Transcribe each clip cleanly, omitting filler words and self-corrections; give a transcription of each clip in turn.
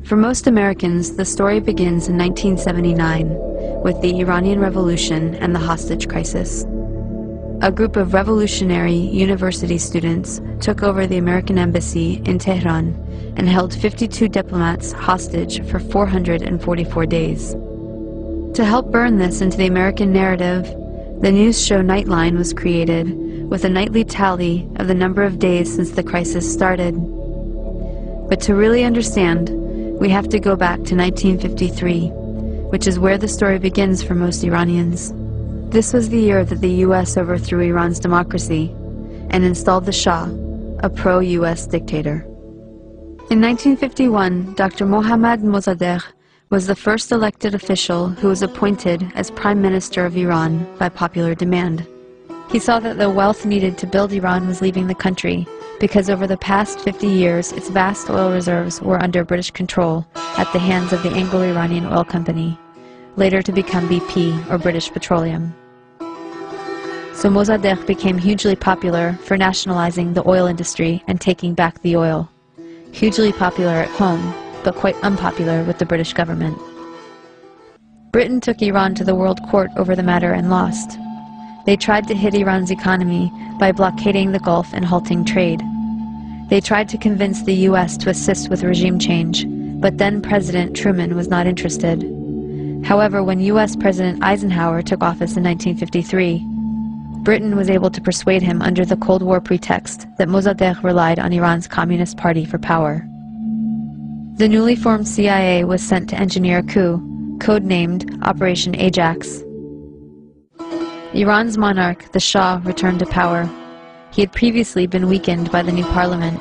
For most Americans, the story begins in 1979 with the Iranian Revolution and the hostage crisis. A group of revolutionary university students took over the American embassy in Tehran and held 52 diplomats hostage for 444 days. To help burn this into the American narrative, the news show Nightline was created with a nightly tally of the number of days since the crisis started. But to really understand, we have to go back to 1953, which is where the story begins for most Iranians. This was the year that the US overthrew Iran's democracy and installed the Shah, a pro-US dictator. In 1951, Dr. Mohammad Mossadegh was the first elected official who was appointed as Prime Minister of Iran by popular demand. He saw that the wealth needed to build Iran was leaving the country because over the past 50 years its vast oil reserves were under British control at the hands of the Anglo-Iranian Oil Company, later to become BP or British Petroleum. So Mossadegh became hugely popular for nationalizing the oil industry and taking back the oil. Hugely popular at home, but quite unpopular with the British government. Britain took Iran to the World Court over the matter and lost. They tried to hit Iran's economy by blockading the Gulf and halting trade. They tried to convince the US to assist with regime change, but then President Truman was not interested. However, when US President Eisenhower took office in 1953, Britain was able to persuade him under the Cold War pretext that Mossadegh relied on Iran's Communist Party for power. The newly formed CIA was sent to engineer a coup, codenamed Operation Ajax. Iran's monarch, the Shah, returned to power. He had previously been weakened by the new parliament,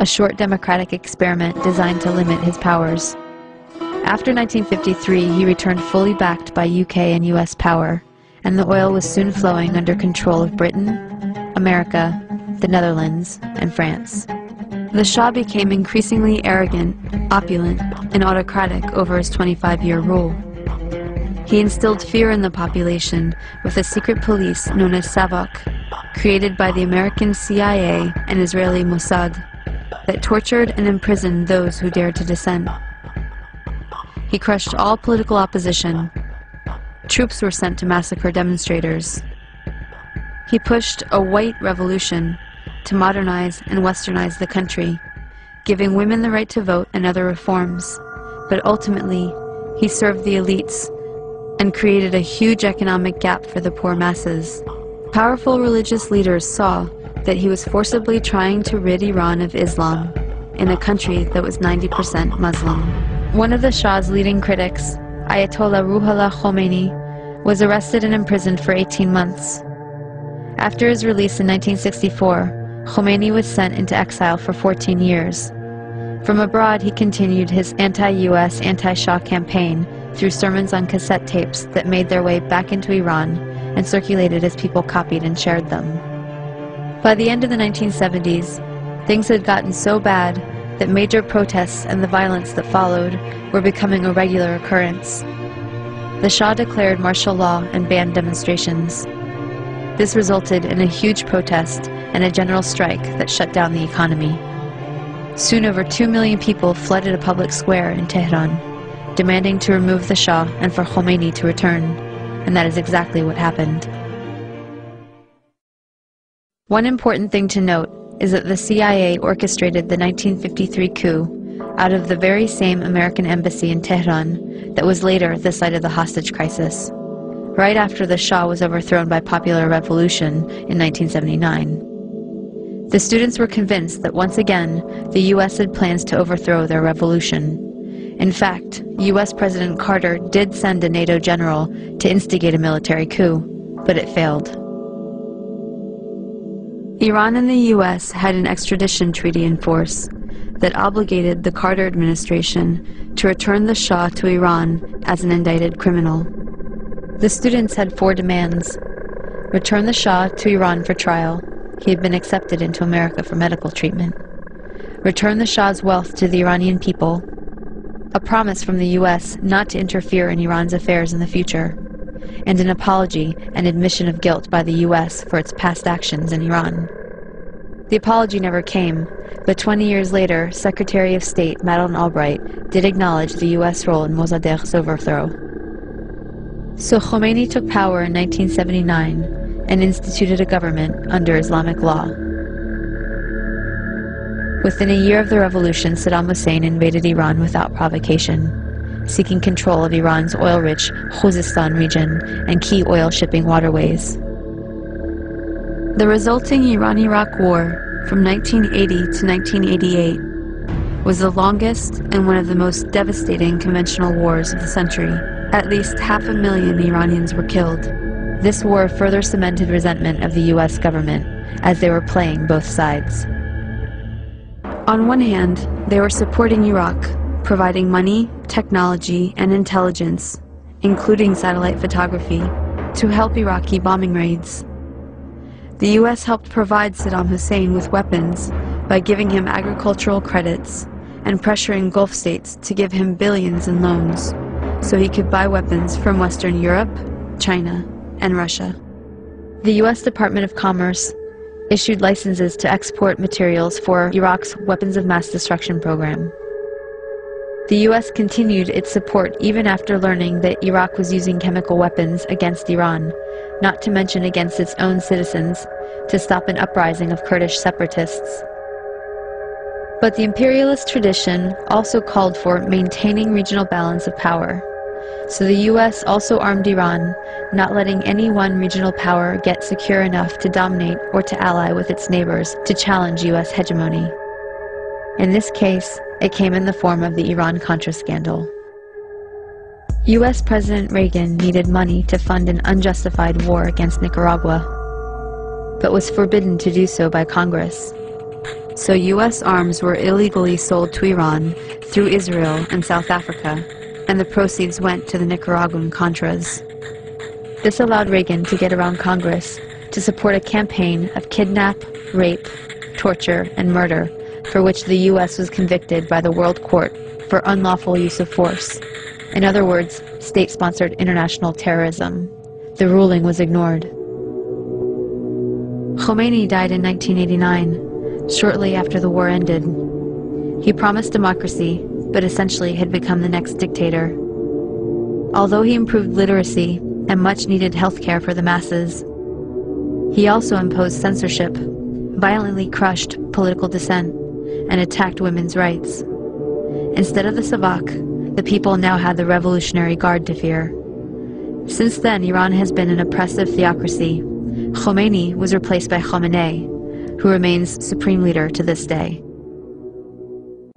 a short democratic experiment designed to limit his powers. After 1953, he returned fully backed by UK and US power, and the oil was soon flowing under control of Britain, America, the Netherlands, and France. The Shah became increasingly arrogant, opulent, and autocratic over his 25-year rule. He instilled fear in the population with a secret police known as Savak, created by the American CIA and Israeli Mossad, that tortured and imprisoned those who dared to dissent. He crushed all political opposition. Troops were sent to massacre demonstrators. He pushed a white revolution to modernize and westernize the country, giving women the right to vote and other reforms. But ultimately, he served the elites and created a huge economic gap for the poor masses. Powerful religious leaders saw that he was forcibly trying to rid Iran of Islam in a country that was 90% Muslim. One of the Shah's leading critics, Ayatollah Ruhollah Khomeini, was arrested and imprisoned for 18 months. After his release in 1964, Khomeini was sent into exile for 14 years. From abroad, he continued his anti-US, anti-Shah campaign through sermons on cassette tapes that made their way back into Iran and circulated as people copied and shared them. By the end of the 1970s, things had gotten so bad that major protests and the violence that followed were becoming a regular occurrence. The Shah declared martial law and banned demonstrations. This resulted in a huge protest and a general strike that shut down the economy. Soon over 2 million people flooded a public square in Tehran, demanding to remove the Shah and for Khomeini to return, and that is exactly what happened. One important thing to note is that the CIA orchestrated the 1953 coup out of the very same American embassy in Tehran that was later the site of the hostage crisis, right after the Shah was overthrown by popular revolution in 1979. The students were convinced that once again, the US had plans to overthrow their revolution. In fact, US President Carter did send a NATO general to instigate a military coup, but it failed. Iran and the US had an extradition treaty in force that obligated the Carter administration to return the Shah to Iran as an indicted criminal. The students had 4 demands. Return the Shah to Iran for trial. He had been accepted into America for medical treatment. Return the Shah's wealth to the Iranian people. A promise from the US not to interfere in Iran's affairs in the future. And an apology and admission of guilt by the US for its past actions in Iran. The apology never came, but 20 years later, Secretary of State Madeleine Albright did acknowledge the U.S. role in Mossadegh's overthrow. So Khomeini took power in 1979 and instituted a government under Islamic law. Within a year of the revolution, Saddam Hussein invaded Iran without provocation, seeking control of Iran's oil-rich Khuzestan region and key oil shipping waterways. The resulting Iran-Iraq War from 1980 to 1988 was the longest and one of the most devastating conventional wars of the century. At least 500,000 Iranians were killed. This war further cemented resentment of the U.S. government, as they were playing both sides. On one hand, they were supporting Iraq, providing money, technology, and intelligence, including satellite photography, to help Iraqi bombing raids. The U.S. helped provide Saddam Hussein with weapons by giving him agricultural credits and pressuring Gulf states to give him billions in loans so he could buy weapons from Western Europe, China, and Russia. The U.S. Department of Commerce issued licenses to export materials for Iraq's weapons of mass destruction program. The U.S. continued its support even after learning that Iraq was using chemical weapons against Iran, not to mention against its own citizens, to stop an uprising of Kurdish separatists. But the imperialist tradition also called for maintaining regional balance of power. So the U.S. also armed Iran, not letting any one regional power get secure enough to dominate or to ally with its neighbors to challenge U.S. hegemony. In this case, it came in the form of the Iran-Contra scandal. U.S. President Reagan needed money to fund an unjustified war against Nicaragua, but was forbidden to do so by Congress. So U.S. arms were illegally sold to Iran through Israel and South Africa, and the proceeds went to the Nicaraguan Contras. This allowed Reagan to get around Congress to support a campaign of kidnap, rape, torture, and murder, for which the U.S. was convicted by the World Court for unlawful use of force. In other words, state-sponsored international terrorism. The ruling was ignored. Khomeini died in 1989, shortly after the war ended. He promised democracy, but essentially had become the next dictator. Although he improved literacy and much-needed health care for the masses, he also imposed censorship, violently crushed political dissent, and attacked women's rights. Instead of the Savak, the people now had the Revolutionary Guard to fear. Since then, Iran has been an oppressive theocracy. Khomeini was replaced by Khamenei, who remains supreme leader to this day.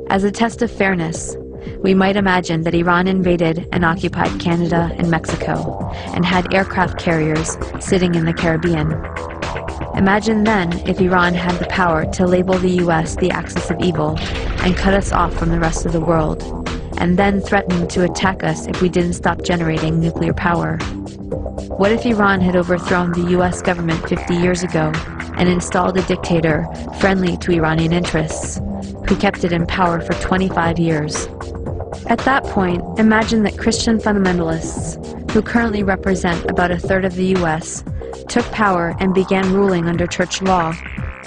As a test of fairness, we might imagine that Iran invaded and occupied Canada and Mexico, and had aircraft carriers sitting in the Caribbean. Imagine then if Iran had the power to label the U.S. the axis of evil and cut us off from the rest of the world, and then threaten to attack us if we didn't stop generating nuclear power. What if Iran had overthrown the U.S. government 50 years ago and installed a dictator friendly to Iranian interests, who kept it in power for 25 years? At that point, imagine that Christian fundamentalists, who currently represent about a third of the U.S., took power and began ruling under church law,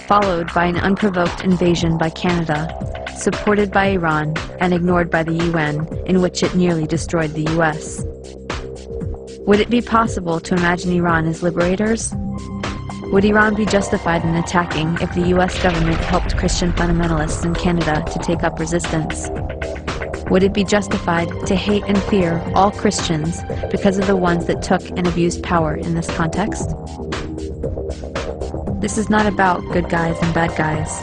followed by an unprovoked invasion by Canada, supported by Iran and ignored by the UN, in which it nearly destroyed the U.S. Would it be possible to imagine Iran as liberators? Would Iran be justified in attacking if the U.S. government helped Christian fundamentalists in Canada to take up resistance? Would it be justified to hate and fear all Christians because of the ones that took and abused power in this context? This is not about good guys and bad guys.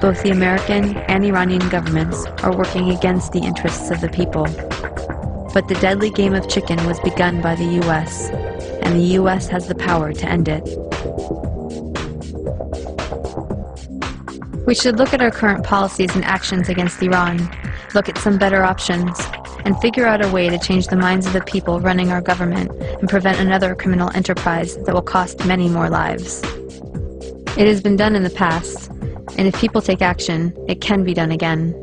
Both the American and Iranian governments are working against the interests of the people. But the deadly game of chicken was begun by the U.S., and the U.S. has the power to end it. We should look at our current policies and actions against Iran, look at some better options, and figure out a way to change the minds of the people running our government and prevent another criminal enterprise that will cost many more lives. It has been done in the past, and if people take action, it can be done again.